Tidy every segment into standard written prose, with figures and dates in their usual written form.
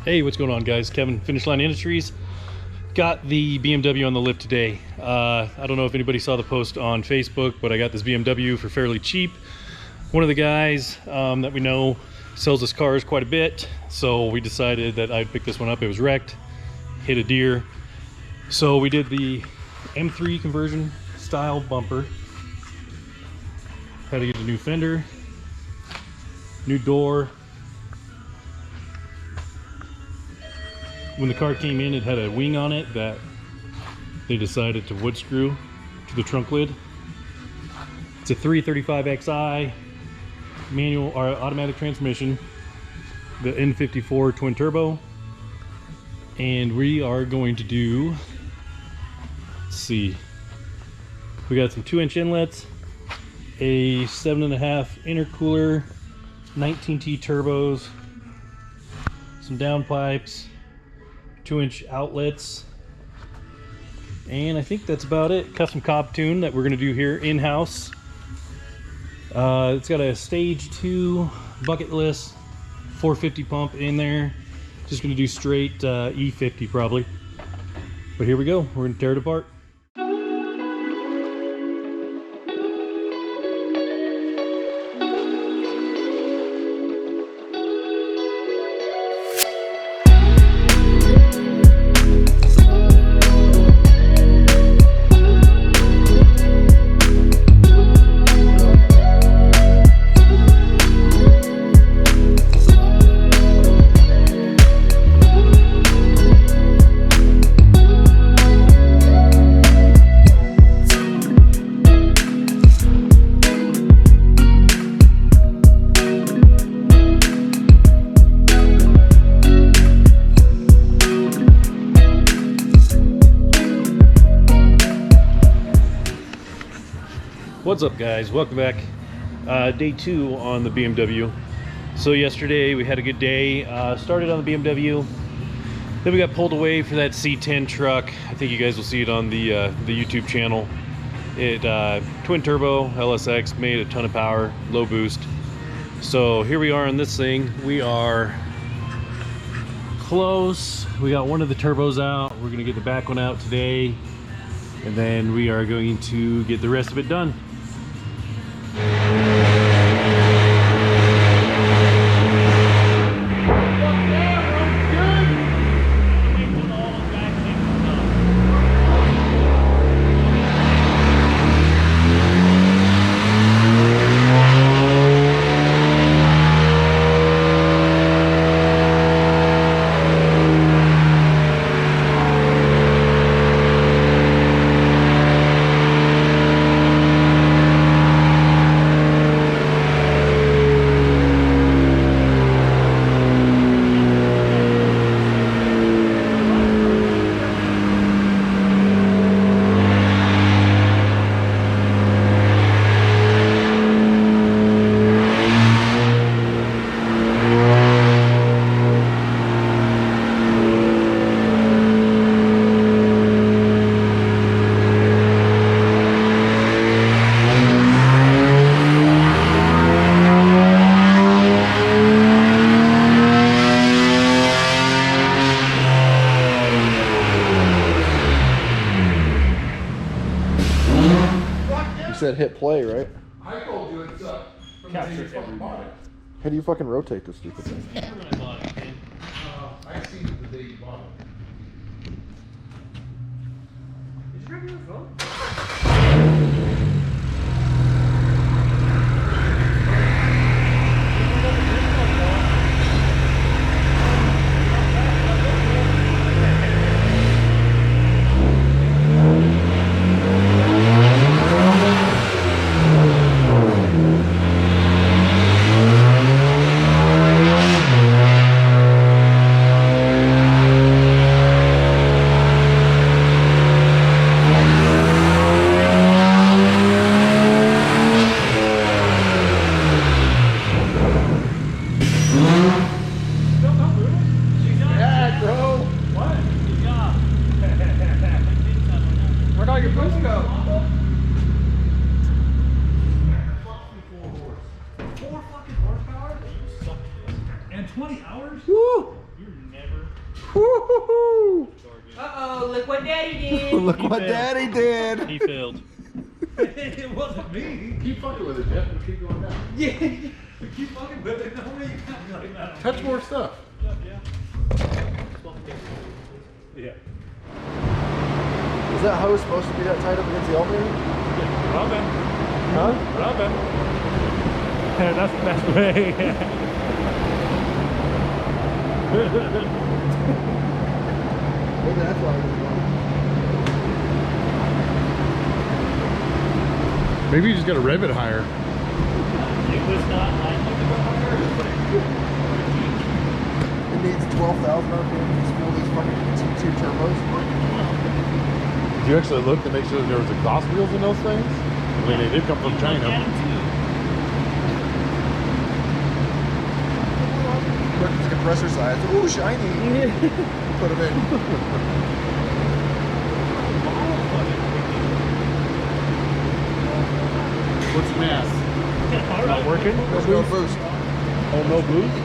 Hey, what's going on, guys? Kevin, Finish Line Industries. Got the BMW on the lift today. I don't know if anybody saw the post on Facebook, but I got this BMW for fairly cheap. One of the guys that we know sells us cars quite a bit, so we decided that I'd pick this one up. It was wrecked, hit a deer. So we did the M3 conversion style bumper. Had to get a new fender, new door. When the car came in, it had a wing on it that they decided to wood screw to the trunk lid. It's a 335xi manual or automatic transmission, the N54 twin turbo, and we are going to do, let's see, we got some 2-inch inlets, a 7.5 intercooler, 19T turbos, some downpipes, 2-inch outlets, and I think that's about it. Custom cob tune that we're going to do here in-house. It's got a stage 2 bucketless 450 pump in there. Just going to do straight E50 probably. But here we go. We're going to tear it apart. What's up, guys? Welcome back. Day 2 on the BMW. So yesterday we had a good day. Started on the BMW, then we got pulled away for that C10 truck. I think you guys will see it on the YouTube channel. It twin turbo LSX, made a ton of power, low boost. So here we are on this thing. We are close. We got one of the turbos out. We're gonna get the back one out today, and then we are going to get the rest of it done. Said hit play, right? I told you it's Capture everybody. How do you fucking rotate this stupid thing? I see the day you bought it. Did you grab your phone? Where'd all your boots go? Uh-oh, look what Daddy did. Look He what failed. Daddy did. He failed. It wasn't me. Keep fucking with it, Jeff. We'll keep going down. Yeah. Keep fucking with it. No way you got me like that. Touch more stuff. Yeah. Is that hose supposed to be that tight up against the alternator? Robin. Huh? Robin. That's the best way. Maybe that's why it's wrong. Maybe you just gotta rev it higher. It was not like It needs 12,000 RPM to spool these fucking T2 turbos. Did you actually look to make sure that there was exhaust wheels in those things? I mean, they did come from China. Look at the compressor size. Ooh, shiny. Put them in. What's mass? not working. There's no boost. Oh, no boost?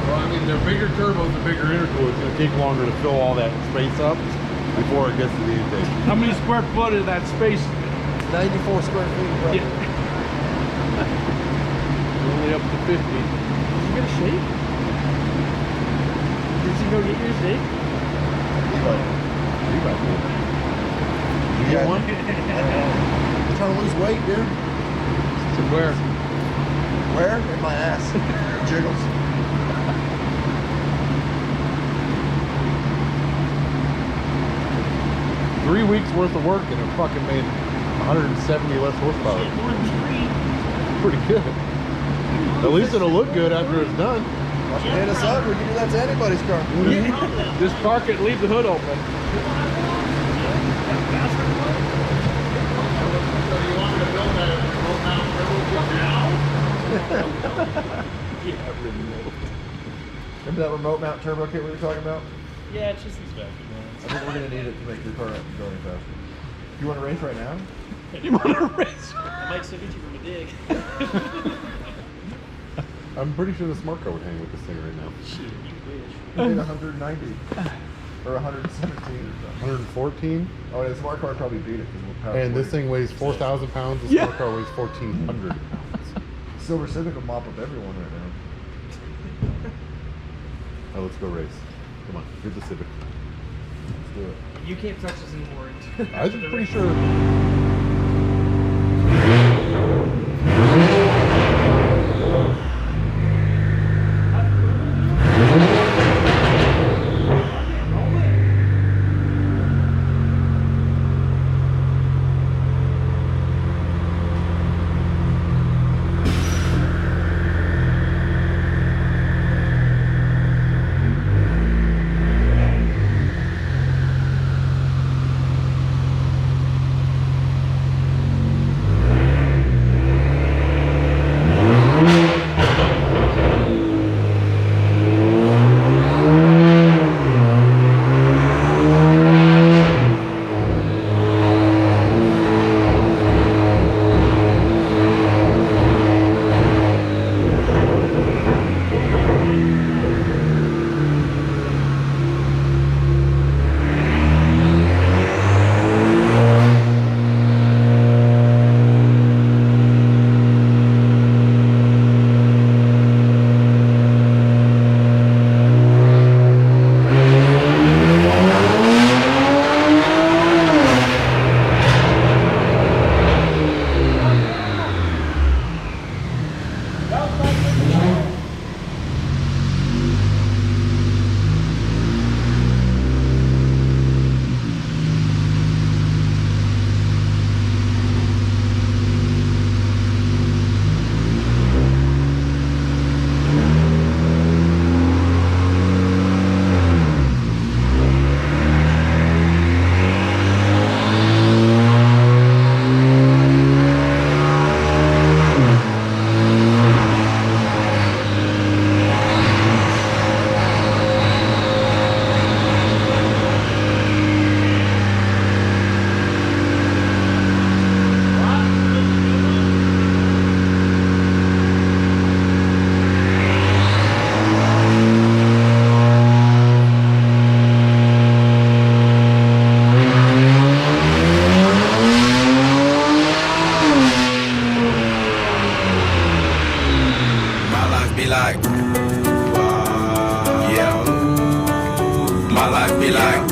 Well, I mean, they're bigger turbos and bigger intercooler. It's gonna take longer to fill all that space up before it gets to the intake. How many square foot is that space? 94 square feet, bro. Yeah. Only up to 50. Did you get a shake? Did you go get your shake? You get one? I'm trying to lose weight, dude. So where? Where? In my ass. Jiggles. Three weeks worth of work and it fucking made 170 less horsepower. Pretty good. At least it'll look good after it's done. Hit us up. We can do that to anybody's car. Just park it, leave the hood open. Remember that remote mount turbo kit we were talking about? Yeah, it's just inspection. I think we're gonna need it to make your car go any faster. You want to race right now? You want to race? I might still get you from a dig. I'm pretty sure the smart car would hang with this thing right now. Shoot, you wish. You did 190 or 117. 114. Oh, yeah, the smart car probably beat it because we'll And this thing weighs 4,000 pounds. The smart car weighs 1,400 pounds. Silver Civic will mop up everyone right now. Oh, let's go race. Come on, get the Civic. Let's do it. You can't touch this anymore. I'm pretty sure. be like,